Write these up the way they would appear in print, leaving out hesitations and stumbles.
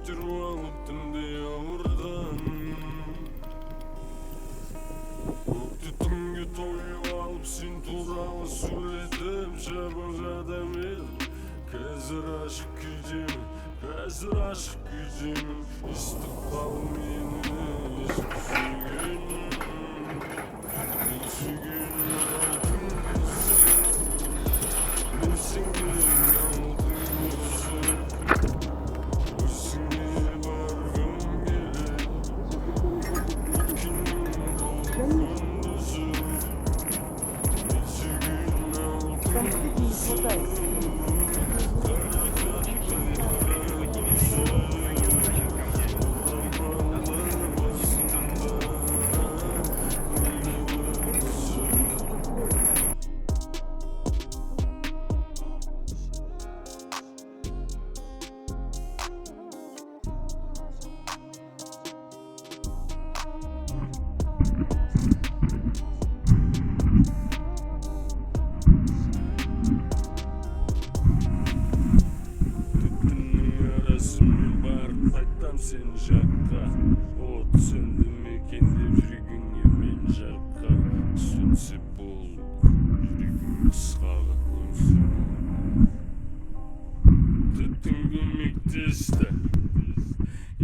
Өттіріп алып түнде ауырған көкті түнге тойып алып сен туралы сөйлетіп жабығады мен қазір ашық күйдемін қазір ашық күйдемін ыстықпал мені езіп сүйген мен сүйген алтын мен сенген алтын өзіңе барғым келеді күнім күндізі мен сүйген алтын қайтам сен жаққа от сөнді мекен деп жүрегіңе мен жаққа сөнсе болды жүрегім қысқаға көнсе түттің көмектесті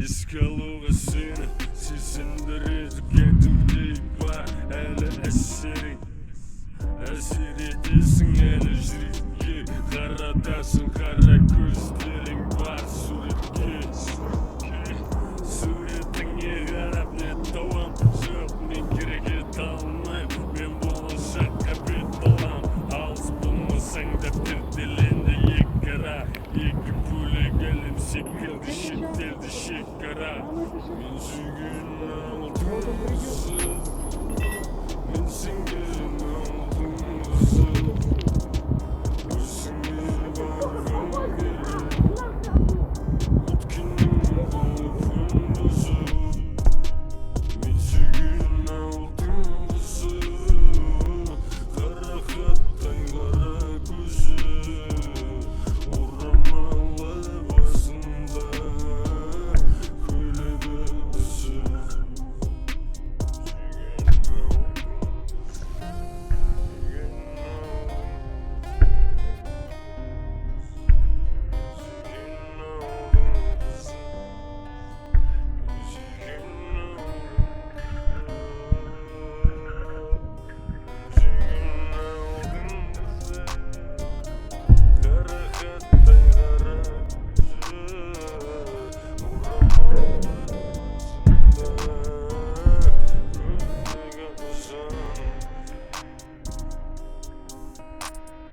еске алуға сені сезіндіреді кетуде бар әлі әсер етесің әлі жүрекке қаратасың қара көздерің бар суретіңе қарап не табам жоқ мен керек ете алмаймын мен болашаққа бет алам алыс болмасаң да перделенді екі ара екі бөлек әлем секілді шетелді шекара мен сүйген алтын мен сенген алтын